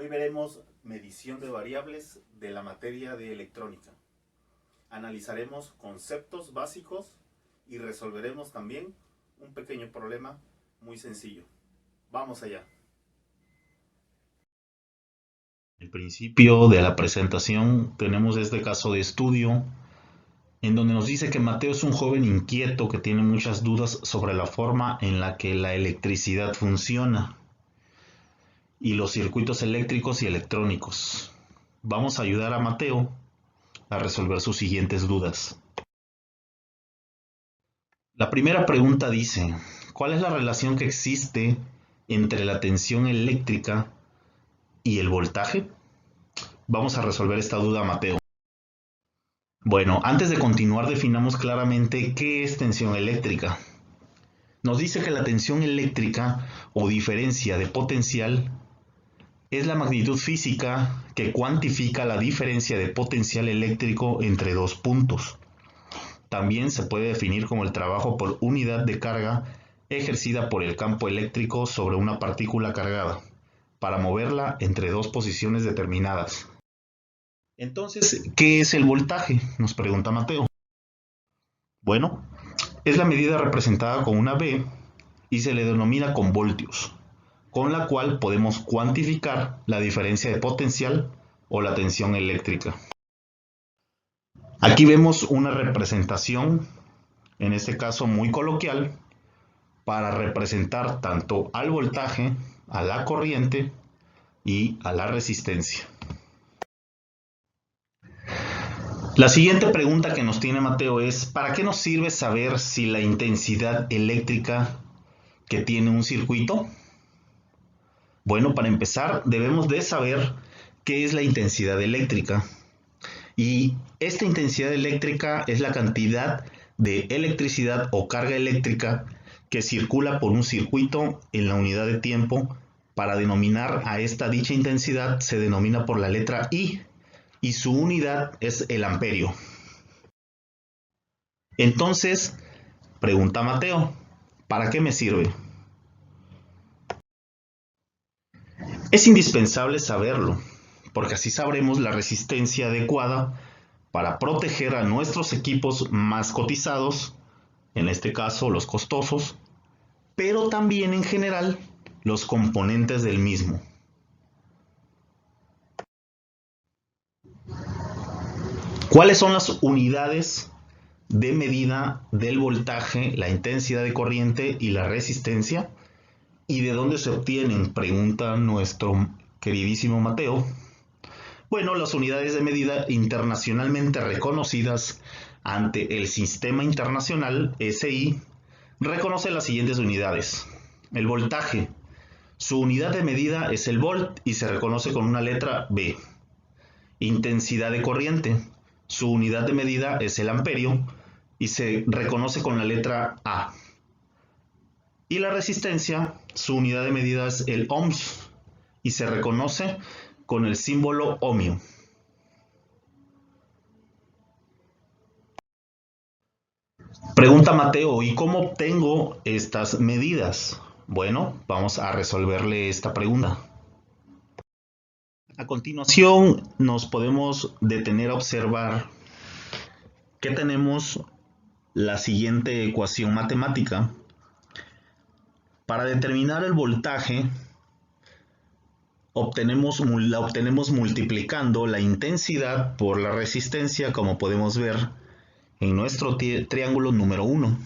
Hoy veremos medición de variables de la materia de electrónica. Analizaremos conceptos básicos y resolveremos también un pequeño problema muy sencillo. Vamos allá. Al principio de la presentación tenemos este caso de estudio en donde nos dice que Mateo es un joven inquieto que tiene muchas dudas sobre la forma en la que la electricidad funciona y los circuitos eléctricos y electrónicos. Vamos a ayudar a Mateo a resolver sus siguientes dudas. La primera pregunta dice, ¿cuál es la relación que existe entre la tensión eléctrica y el voltaje? Vamos a resolver esta duda, Mateo. Bueno, antes de continuar definamos claramente qué es tensión eléctrica. Nos dice que la tensión eléctrica o diferencia de potencial es la magnitud física que cuantifica la diferencia de potencial eléctrico entre dos puntos. También se puede definir como el trabajo por unidad de carga ejercida por el campo eléctrico sobre una partícula cargada, para moverla entre dos posiciones determinadas. Entonces, ¿qué es el voltaje?, nos pregunta Mateo. Bueno, es la medida representada con una V y se le denomina con voltios, con la cual podemos cuantificar la diferencia de potencial o la tensión eléctrica. Aquí vemos una representación, en este caso muy coloquial, para representar tanto al voltaje, a la corriente y a la resistencia. La siguiente pregunta que nos tiene Mateo es, ¿para qué nos sirve saber si la intensidad eléctrica que tiene un circuito? Bueno, para empezar, debemos de saber qué es la intensidad eléctrica. Y esta intensidad eléctrica es la cantidad de electricidad o carga eléctrica que circula por un circuito en la unidad de tiempo. Para denominar a esta dicha intensidad se denomina por la letra I y su unidad es el amperio. Entonces, pregunta Mateo, ¿para qué me sirve? Es indispensable saberlo, porque así sabremos la resistencia adecuada para proteger a nuestros equipos más cotizados, en este caso los costosos, pero también en general los componentes del mismo. ¿Cuáles son las unidades de medida del voltaje, la intensidad de corriente y la resistencia? ¿Y de dónde se obtienen?, pregunta nuestro queridísimo Mateo. Bueno, las unidades de medida internacionalmente reconocidas ante el Sistema Internacional SI reconoce las siguientes unidades. El voltaje, su unidad de medida es el volt y se reconoce con una letra B. Intensidad de corriente, su unidad de medida es el amperio y se reconoce con la letra A. Y la resistencia, su unidad de medida es el ohms y se reconoce con el símbolo ohmio. Pregunta Mateo, ¿y cómo obtengo estas medidas? Bueno, vamos a resolverle esta pregunta. A continuación nos podemos detener a observar que tenemos la siguiente ecuación matemática. Para determinar el voltaje, la obtenemos multiplicando la intensidad por la resistencia, como podemos ver en nuestro triángulo número 1,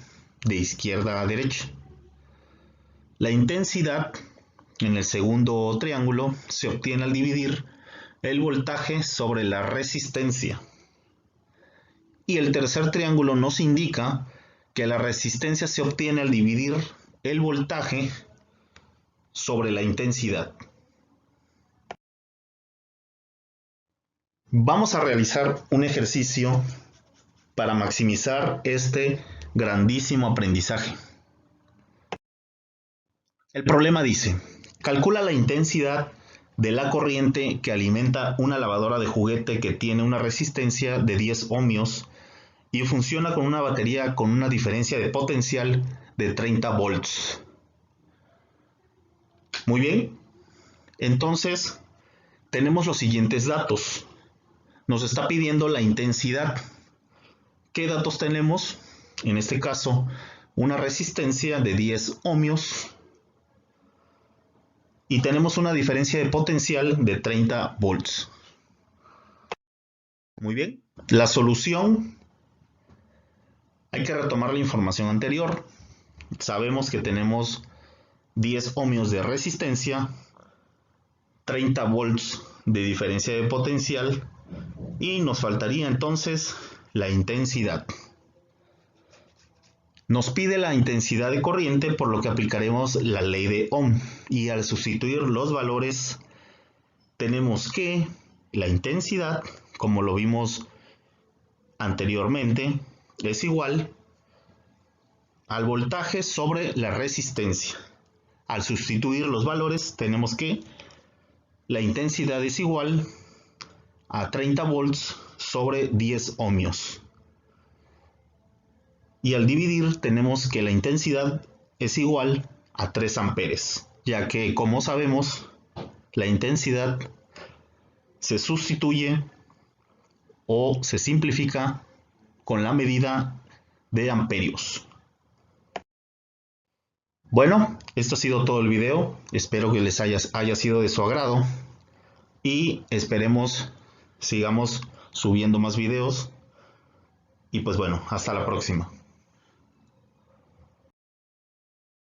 de izquierda a derecha. La intensidad en el segundo triángulo se obtiene al dividir el voltaje sobre la resistencia. Y el tercer triángulo nos indica que la resistencia se obtiene al dividir el voltaje sobre la intensidad. Vamos a realizar un ejercicio para maximizar este grandísimo aprendizaje. El problema dice, calcula la intensidad de la corriente que alimenta una lavadora de juguete que tiene una resistencia de 10 ohmios y funciona con una batería con una diferencia de potencial de 30 volts. Muy bien, entonces tenemos los siguientes datos. Nos está pidiendo la intensidad. ¿Qué datos tenemos? En este caso, una resistencia de 10 ohmios y tenemos una diferencia de potencial de 30 volts. Muy bien. La solución, hay que retomar la información anterior. Sabemos que tenemos 10 ohmios de resistencia, 30 volts de diferencia de potencial y nos faltaría entonces la intensidad. Nos pide la intensidad de corriente, por lo que aplicaremos la ley de Ohm y al sustituir los valores tenemos que la intensidad, como lo vimos anteriormente, es igual al voltaje sobre la resistencia. Al sustituir los valores tenemos que la intensidad es igual a 30 volts sobre 10 ohmios. Y al dividir tenemos que la intensidad es igual a 3 amperes, ya que como sabemos la intensidad se sustituye o se simplifica con la medida de amperios. Bueno, esto ha sido todo el video. Espero que les haya sido de su agrado y esperemos sigamos subiendo más videos. Y pues bueno, hasta la próxima.